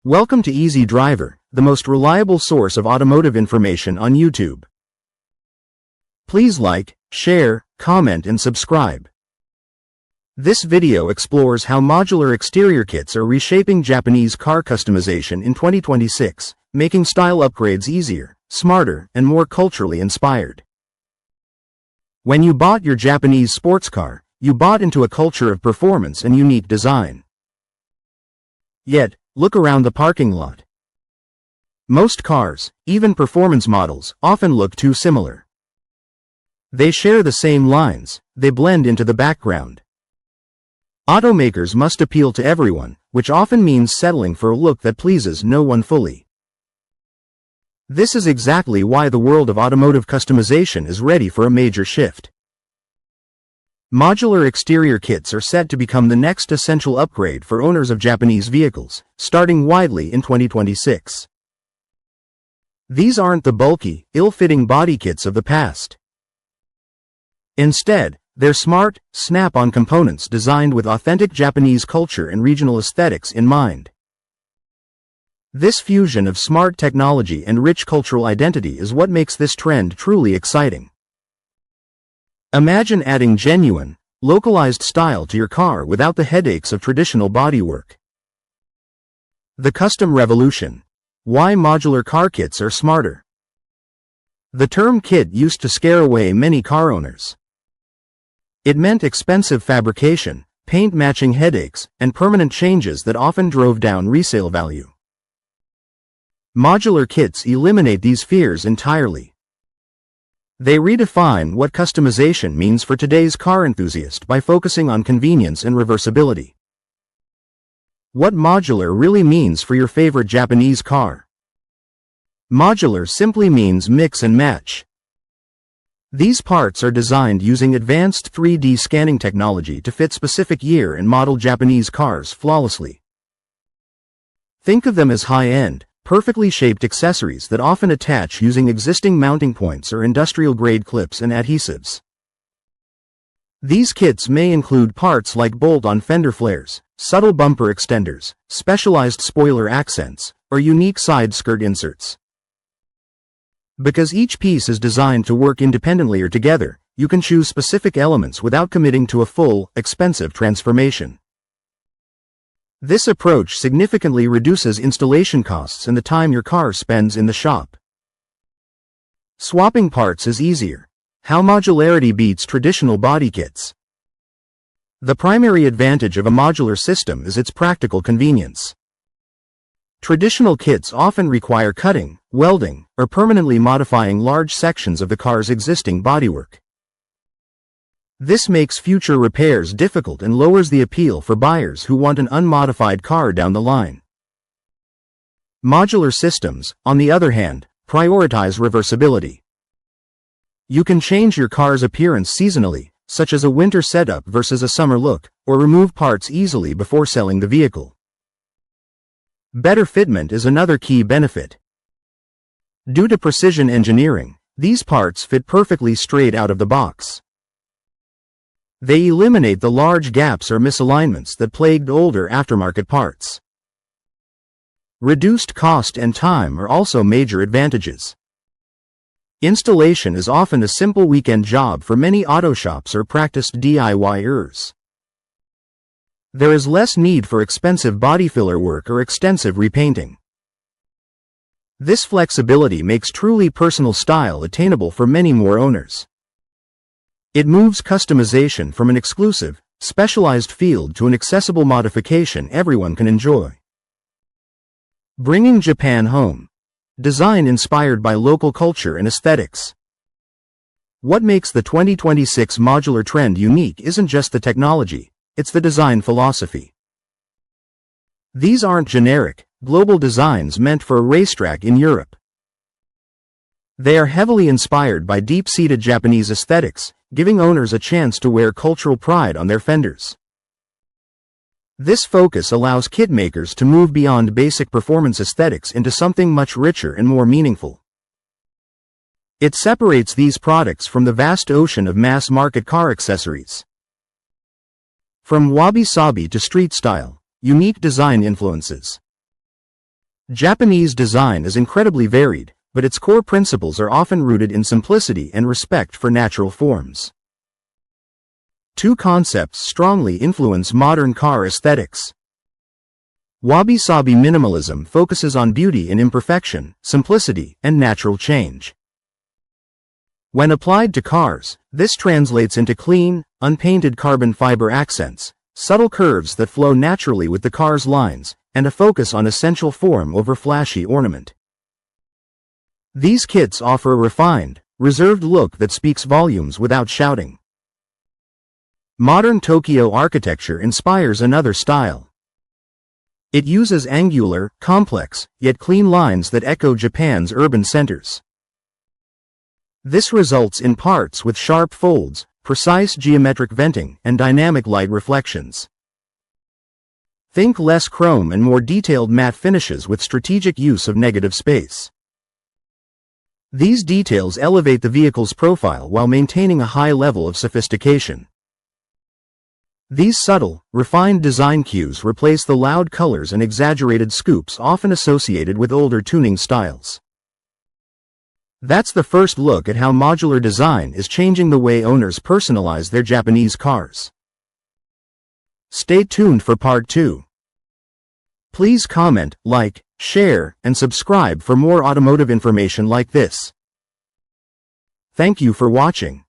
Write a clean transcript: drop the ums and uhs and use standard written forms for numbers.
Welcome to Easy Driver, the most reliable source of automotive information on YouTube. Please like, share, comment and subscribe. This video explores how modular exterior kits are reshaping Japanese car customization in 2026, making style upgrades easier, smarter, and more culturally inspired. When you bought your Japanese sports car, you bought into a culture of performance and unique design. Yet, look around the parking lot. Most cars, even performance models, often look too similar. They share the same lines, they blend into the background. Automakers must appeal to everyone, which often means settling for a look that pleases no one fully. This is exactly why the world of automotive customization is ready for a major shift. Modular exterior kits are set to become the next essential upgrade for owners of Japanese vehicles, starting widely in 2026. These aren't the bulky, ill-fitting body kits of the past. Instead, they're smart, snap-on components designed with authentic Japanese culture and regional aesthetics in mind. This fusion of smart technology and rich cultural identity is what makes this trend truly exciting. Imagine adding genuine, localized style to your car without the headaches of traditional bodywork. The custom revolution. Why modular car kits are smarter. The term kit used to scare away many car owners. It meant expensive fabrication, paint-matching headaches, and permanent changes that often drove down resale value. Modular kits eliminate these fears entirely. They redefine what customization means for today's car enthusiast by focusing on convenience and reversibility. What modular really means for your favorite Japanese car. Modular simply means mix and match. These parts are designed using advanced 3D scanning technology to fit specific year and model Japanese cars flawlessly. Think of them as high-end, perfectly shaped accessories that often attach using existing mounting points or industrial-grade clips and adhesives. These kits may include parts like bolt-on fender flares, subtle bumper extenders, specialized spoiler accents, or unique side skirt inserts. Because each piece is designed to work independently or together, you can choose specific elements without committing to a full, expensive transformation. This approach significantly reduces installation costs and the time your car spends in the shop. Swapping parts is easier. How modularity beats traditional body kits. The primary advantage of a modular system is its practical convenience. Traditional kits often require cutting, welding, or permanently modifying large sections of the car's existing bodywork. This makes future repairs difficult and lowers the appeal for buyers who want an unmodified car down the line. Modular systems, on the other hand, prioritize reversibility. You can change your car's appearance seasonally, such as a winter setup versus a summer look, or remove parts easily before selling the vehicle. Better fitment is another key benefit. Due to precision engineering, these parts fit perfectly straight out of the box. They eliminate the large gaps or misalignments that plagued older aftermarket parts. Reduced cost and time are also major advantages. Installation is often a simple weekend job for many auto shops or practiced DIYers. There is less need for expensive body filler work or extensive repainting. This flexibility makes truly personal style attainable for many more owners. It moves customization from an exclusive, specialized field to an accessible modification everyone can enjoy. Bringing Japan home. Design inspired by local culture and aesthetics. What makes the 2026 modular trend unique isn't just the technology, it's the design philosophy. These aren't generic, global designs meant for a racetrack in Europe. They are heavily inspired by deep-seated Japanese aesthetics, giving owners a chance to wear cultural pride on their fenders. This focus allows kit makers to move beyond basic performance aesthetics into something much richer and more meaningful. It separates these products from the vast ocean of mass-market car accessories. From wabi-sabi to street style, unique design influences. Japanese design is incredibly varied, but its core principles are often rooted in simplicity and respect for natural forms. Two concepts strongly influence modern car aesthetics. Wabi-sabi minimalism focuses on beauty in imperfection, simplicity, and natural change. When applied to cars, this translates into clean, unpainted carbon fiber accents, subtle curves that flow naturally with the car's lines, and a focus on essential form over flashy ornament. These kits offer a refined, reserved look that speaks volumes without shouting. Modern Tokyo architecture inspires another style. It uses angular, complex, yet clean lines that echo Japan's urban centers. This results in parts with sharp folds, precise geometric venting, and dynamic light reflections. Think less chrome and more detailed matte finishes with strategic use of negative space. These details elevate the vehicle's profile while maintaining a high level of sophistication. These subtle, refined design cues replace the loud colors and exaggerated scoops often associated with older tuning styles. That's the first look at how modular design is changing the way owners personalize their Japanese cars. Stay tuned for part 2. Please comment, like, share, and subscribe for more automotive information like this. Thank you for watching.